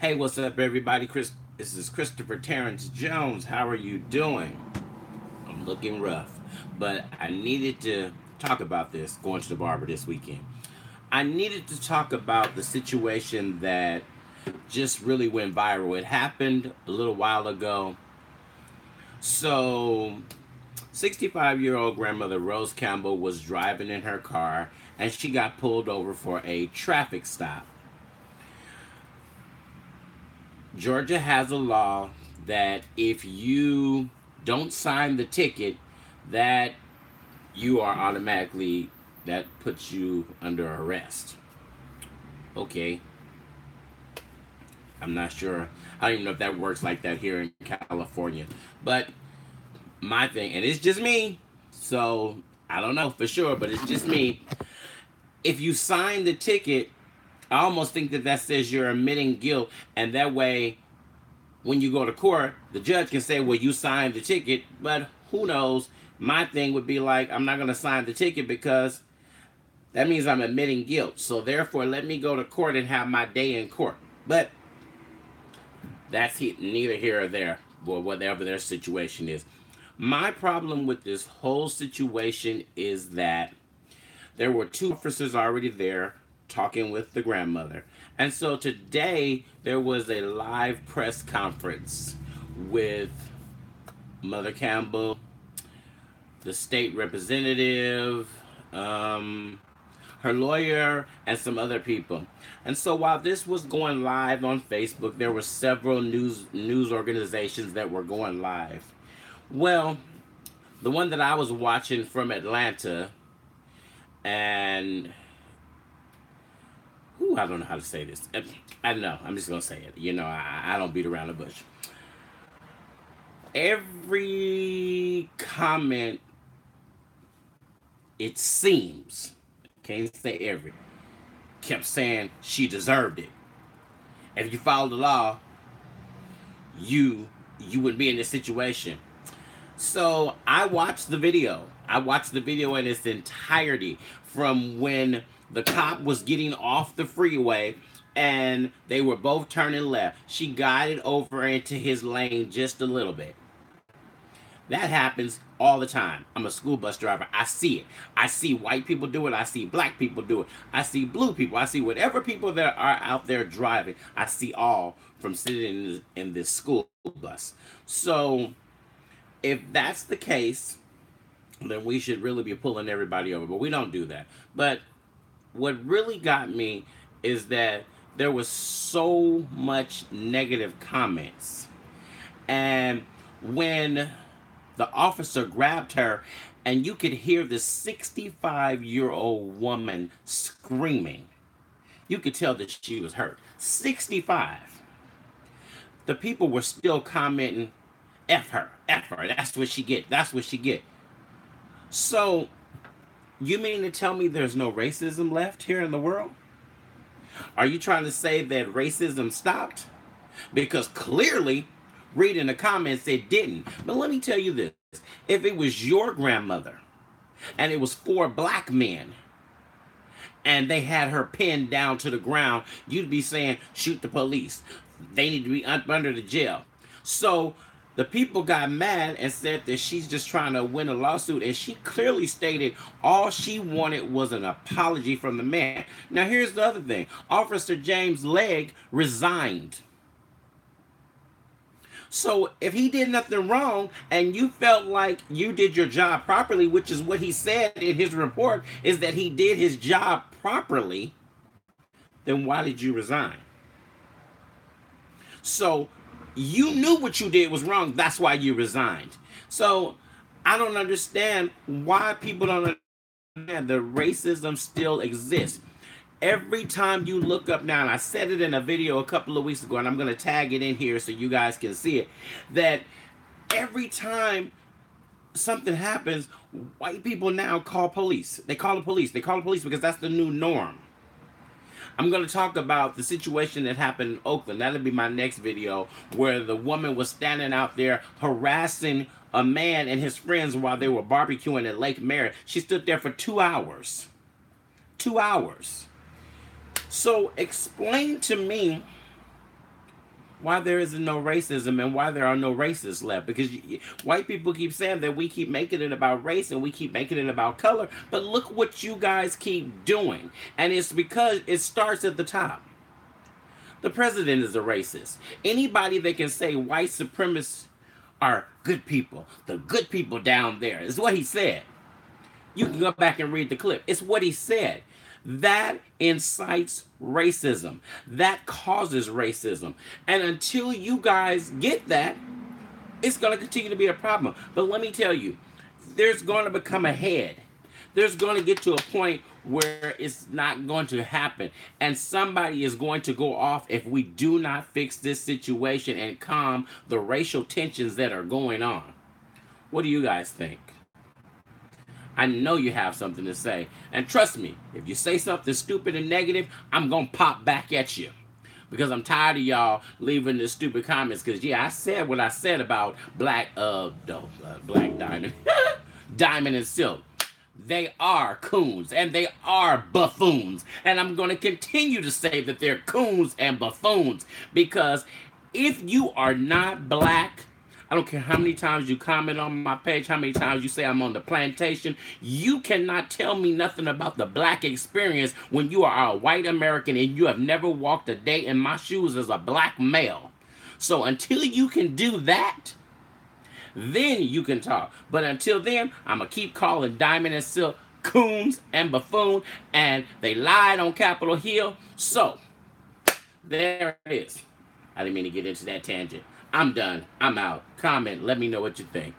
Hey, what's up, everybody? This is Christopher Terrence Jones. How are you doing? I'm looking rough, but I needed to talk about this going to the barber this weekend. I needed to talk about the situation that just really went viral. It happened a little while ago. So, 65-year-old grandmother Rose Campbell was driving in her car and she got pulled over for a traffic stop. Georgia has a law that if you don't sign the ticket, that you are automatically, that puts you under arrest. Okay, I'm not sure. I don't even know if that works like that here in California. But my thing, and it's just me, so I don't know for sure, but it's just me. If you sign the ticket, I almost think that that says you're admitting guilt, and that way when you go to court, the judge can say, well, you signed the ticket, but who knows? My thing would be like, I'm not going to sign the ticket because that means I'm admitting guilt. So therefore, let me go to court and have my day in court. But neither here or there, or whatever their situation is. My problem with this whole situation is that there were two officers already there talking with the grandmother. And so today there was a live press conference with Mother Campbell, the state representative, her lawyer, and some other people. And so while this was going live on Facebook, there were several news organizations that were going live. Well, the one that I was watching from Atlanta, and I don't know how to say this. I don't know. I'm just gonna say it. I don't beat around the bush. Every comment, it seems, can't say every, kept saying she deserved it. If you follow the law, you would be in this situation. So I watched the video. I watched the video in its entirety from when the cop was getting off the freeway and they were both turning left. She guided over into his lane just a little bit. That happens all the time. I'm a school bus driver. I see it. I see white people do it. I see black people do it. I see blue people. I see whatever people that are out there driving. I see all from sitting in this school bus. So if that's the case, then we should really be pulling everybody over. But we don't do that. But what really got me is that there was so much negative comments. And when the officer grabbed her, and you could hear the 65-year-old woman screaming, you could tell that she was hurt. 65. The people were still commenting, F her, F her. That's what she get. That's what she get. So, you mean to tell me there's no racism left here in the world? Are you trying to say that racism stopped? Because clearly, reading the comments, it didn't. But let me tell you this. If it was your grandmother, and it was four black men, and they had her pinned down to the ground, you'd be saying, shoot the police. They need to be under the jail. So the people got mad and said that she's just trying to win a lawsuit, and she clearly stated all she wanted was an apology from the man. Now here's the other thing. Officer James Legg resigned. So if he did nothing wrong and you felt like you did your job properly, which is what he said in his report, is that he did his job properly, then why did you resign? So you knew what you did was wrong. That's why you resigned. So I don't understand why people don't understand that racism still exists. Every time you look up now, and I said it in a video a couple of weeks ago, and I'm going to tag it in here so you guys can see it, that every time something happens, white people now call police. They call the police. They call the police because that's the new norm. I'm going to talk about the situation that happened in Oakland. That'll be my next video, where the woman was standing out there harassing a man and his friends while they were barbecuing at Lake Merritt. She stood there for 2 hours. 2 hours. So explain to me why there isn't no racism and why there are no racists left. Because white people keep saying that we keep making it about race and we keep making it about color. But look what you guys keep doing. And it's because it starts at the top. The president is a racist. Anybody that can say white supremacists are good people, the good people down there, is what he said. You can go back and read the clip. It's what he said. That incites racism. That causes racism. And until you guys get that, it's going to continue to be a problem. But let me tell you, there's going to become a head. There's going to get to a point where it's not going to happen. And somebody is going to go off if we do not fix this situation and calm the racial tensions that are going on. What do you guys think? I know you have something to say. And trust me, if you say something stupid and negative, I'm going to pop back at you. Because I'm tired of y'all leaving the stupid comments. Because, yeah, I said what I said about Black Diamond. Diamond and Silk. They are coons and they are buffoons. And I'm going to continue to say that they're coons and buffoons. Because if you are not black, I don't care how many times you comment on my page, how many times you say I'm on the plantation, you cannot tell me nothing about the black experience when you are a white American and you have never walked a day in my shoes as a black male. So until you can do that, then you can talk. But until then, I'm going to keep calling Diamond and Silk coons and buffoon, and they lied on Capitol Hill. So, there it is. I didn't mean to get into that tangent. I'm done. I'm out. Comment. Let me know what you think.